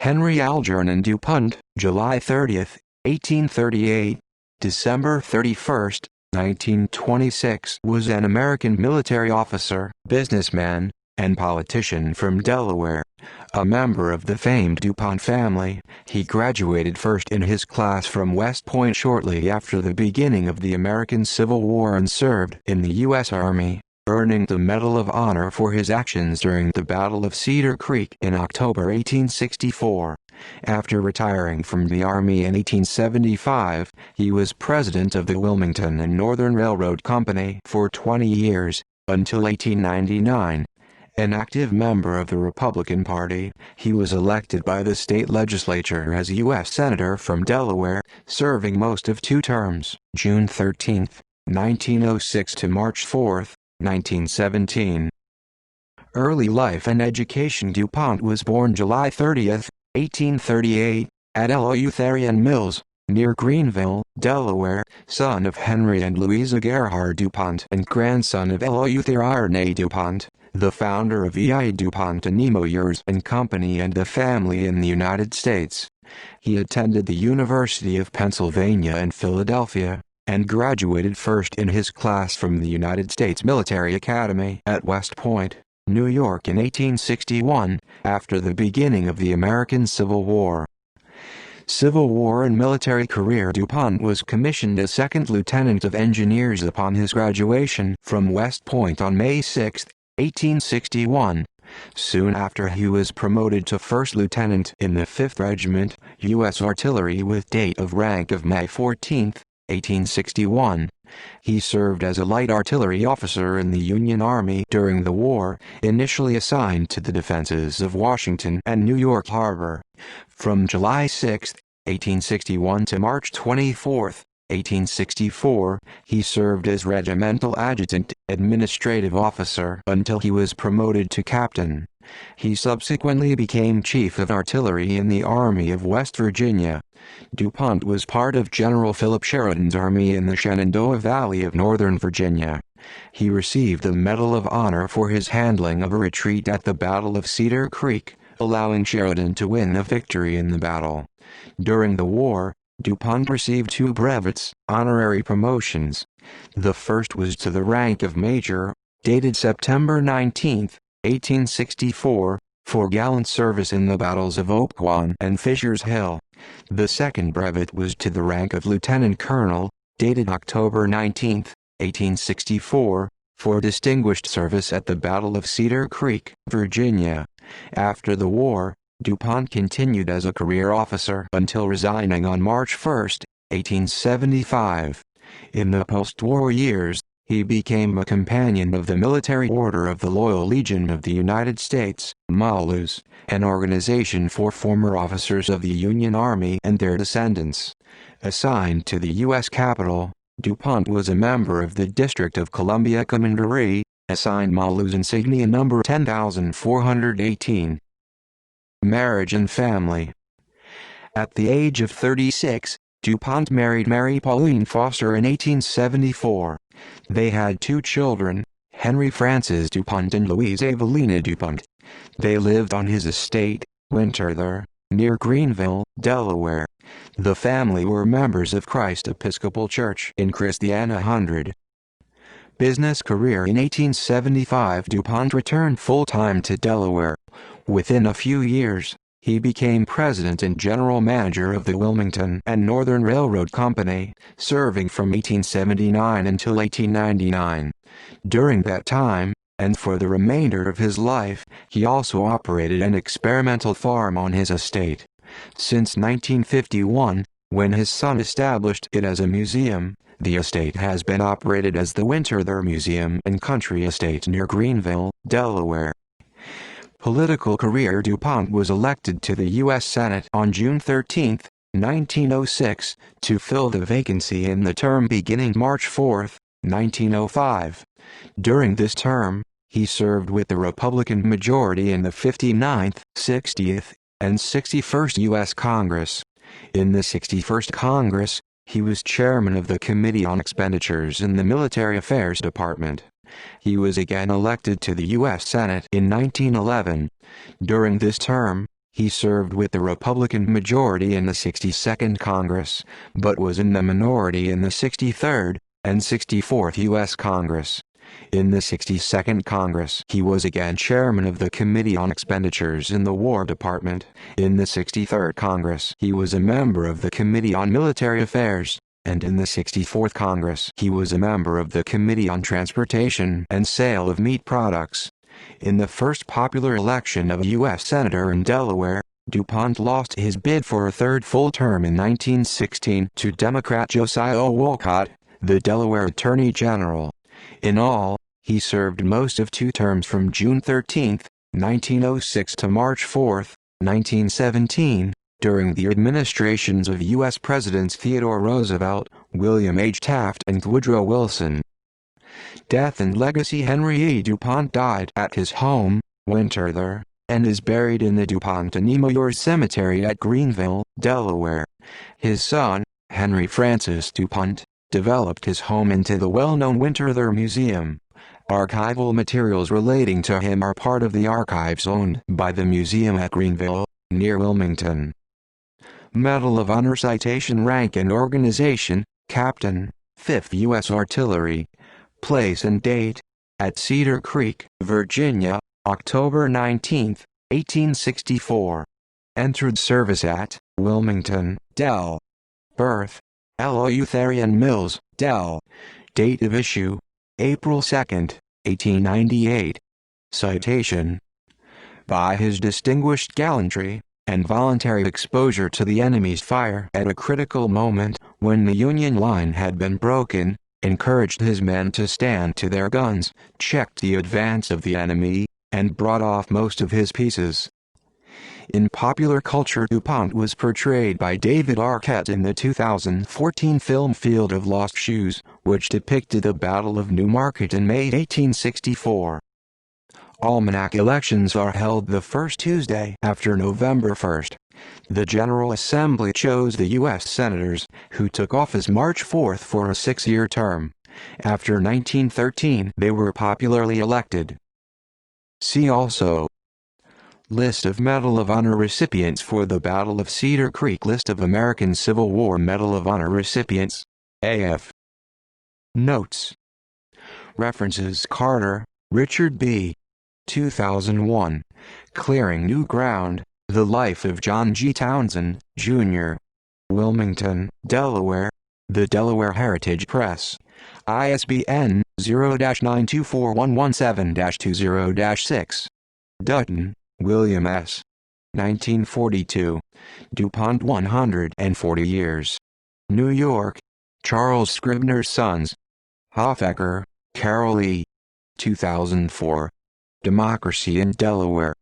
Henry Algernon du Pont, July 30, 1838, December 31, 1926, was an American military officer, businessman, and politician from Delaware. A member of the famed DuPont family, he graduated first in his class from West Point shortly after the beginning of the American Civil War and served in the U.S. Army, earning the Medal of Honor for his actions during the Battle of Cedar Creek in October 1864. After retiring from the Army in 1875, he was president of the Wilmington and Northern Railroad Company for 20 years, until 1899. An active member of the Republican Party, he was elected by the state legislature as a U.S. Senator from Delaware, serving most of 2 terms, June 13, 1906 to March 4, 1917. Early life and education. DuPont was born July 30, 1838, at Eleutherian Mills, near Greenville, Delaware, son of Henry and Louisa Gerhard DuPont and grandson of Eleuthère Irene DuPont, the founder of E.I. DuPont and Nemours and Company and the family in the United States. He attended the University of Pennsylvania in Philadelphia, and graduated first in his class from the United States Military Academy at West Point, New York in 1861, after the beginning of the American Civil War. Civil War and military career. DuPont was commissioned as second lieutenant of engineers upon his graduation from West Point on May 6, 1861. Soon after, he was promoted to first lieutenant in the 5th Regiment, U.S. Artillery with date of rank of May 14, 1861. He served as a light artillery officer in the Union Army during the war, initially assigned to the defenses of Washington and New York Harbor. From July 6, 1861 to March 24, 1864, he served as regimental adjutant, administrative officer until he was promoted to captain. He subsequently became chief of artillery in the Army of West Virginia. DuPont was part of General Philip Sheridan's army in the Shenandoah Valley of Northern Virginia. He received the Medal of Honor for his handling of a retreat at the Battle of Cedar Creek, allowing Sheridan to win a victory in the battle. During the war, DuPont received 2 brevets, honorary promotions. The first was to the rank of major, dated September 19, 1864, for gallant service in the battles of Opequon and Fisher's Hill. The second brevet was to the rank of lieutenant colonel, dated October 19, 1864, for distinguished service at the Battle of Cedar Creek, Virginia. After the war, DuPont continued as a career officer until resigning on March 1, 1875. In the post-war years, he became a companion of the Military Order of the Loyal Legion of the United States, MALUS, an organization for former officers of the Union Army and their descendants. Assigned to the U.S. Capitol, DuPont was a member of the District of Columbia Commandery, assigned MALUS insignia number 10,418. Marriage and family. At the age of 36, DuPont married Mary Pauline Foster in 1874. They had 2 children, Henry Francis DuPont and Louise Evelina DuPont. They lived on his estate, Winterthur, near Greenville, Delaware. The family were members of Christ Episcopal Church in Christiana 100. Business career. In 1875, DuPont returned full-time to Delaware. Within a few years, he became president and general manager of the Wilmington and Northern Railroad Company, serving from 1879 until 1899. During that time, and for the remainder of his life, he also operated an experimental farm on his estate. Since 1951, when his son established it as a museum, the estate has been operated as the Winterthur Museum and Country Estate near Greenville, Delaware. Political career. DuPont was elected to the U.S. Senate on June 13, 1906, to fill the vacancy in the term beginning March 4, 1905. During this term, he served with the Republican majority in the 59th, 60th, and 61st U.S. Congress. In the 61st Congress, he was chairman of the Committee on Expenditures in the Military Affairs Department. He was again elected to the U.S. Senate in 1911. During this term, He served with the Republican majority in the 62nd Congress, but was in the minority in the 63rd and 64th U.S. Congress. In the 62nd Congress, he was again chairman of the Committee on Expenditures in the War Department. In the 63rd Congress, he was a member of the Committee on Military Affairs, and in the 64th Congress, he was a member of the Committee on Transportation and Sale of Meat Products. In the first popular election of a U.S. Senator in Delaware, DuPont lost his bid for a third full term in 1916 to Democrat Josiah O. Wolcott, the Delaware Attorney General. In all, he served most of 2 terms from June 13, 1906 to March 4, 1917, during the administrations of U.S. Presidents Theodore Roosevelt, William H. Taft and Woodrow Wilson. Death and legacy. Henry A. DuPont died at his home, Winterthur, and is buried in the DuPont and Memorial Cemetery at Greenville, Delaware. His son, Henry Francis DuPont, developed his home into the well-known Winterthur Museum. Archival materials relating to him are part of the archives owned by the museum at Greenville, near Wilmington. Medal of Honor. Citation. Rank and Organization, Captain, 5th U.S. Artillery. Place and date: at Cedar Creek, Virginia, October 19, 1864. Entered service at Wilmington, Del. Birth: Eleutherian Mills, Del. Date of issue: April 2, 1898. Citation. By his distinguished gallantry and voluntary exposure to the enemy's fire at a critical moment when the Union line had been broken, encouraged his men to stand to their guns, checked the advance of the enemy, and brought off most of his pieces. In popular culture, DuPont was portrayed by David Arquette in the 2014 film Field of Lost Shoes, which depicted the Battle of New Market in May 1864. Almanac elections are held the first Tuesday after November 1. The General Assembly chose the U.S. Senators, who took office March 4 for a 6-year term. After 1913, they were popularly elected. See also: List of Medal of Honor recipients for the Battle of Cedar Creek. List of American Civil War Medal of Honor recipients. AF. Notes. References: Carter, Richard B. 2001. Clearing New Ground, The Life of John G. Townsend, Jr. Wilmington, Delaware: The Delaware Heritage Press. ISBN 0-924117-20-6. Dutton, William S. 1942. DuPont 140 Years. New York: Charles Scribner's Sons. Hofecker, Carol E. 2004. Democracy in Delaware.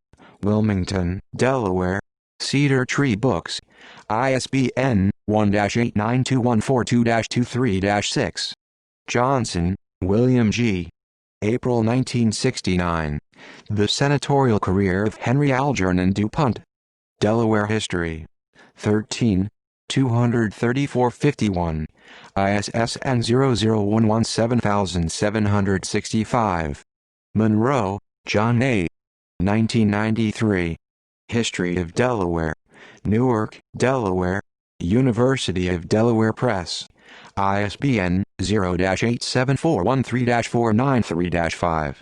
Wilmington, Delaware: Cedar Tree Books. ISBN 1-892142-23-6. Johnson, William G. April 1969. The Senatorial Career of Henry Algernon DuPont. Delaware History. 13. 234-51. ISSN 001177765. Monroe, John A. 1993. History of Delaware. Newark, Delaware: University of Delaware Press. ISBN 0-87413-493-5.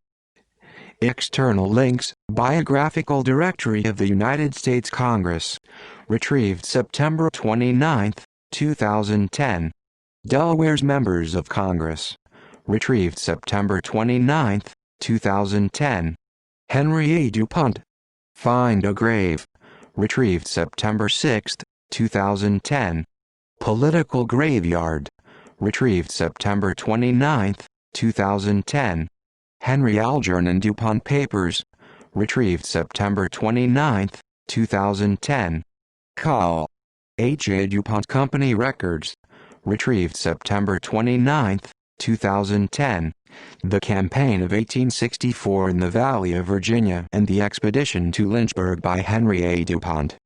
External links: Biographical Directory of the United States Congress. Retrieved September 29, 2010. Delaware's Members of Congress. Retrieved September 29, 2010. Henry A. DuPont. Find a Grave. Retrieved September 6, 2010. Political Graveyard. Retrieved September 29, 2010. Henry Algernon DuPont Papers. Retrieved September 29, 2010. Call. H. A. DuPont Company Records. Retrieved September 29, 2010. The Campaign of 1864 in the Valley of Virginia and the Expedition to Lynchburg by Henry A. DuPont.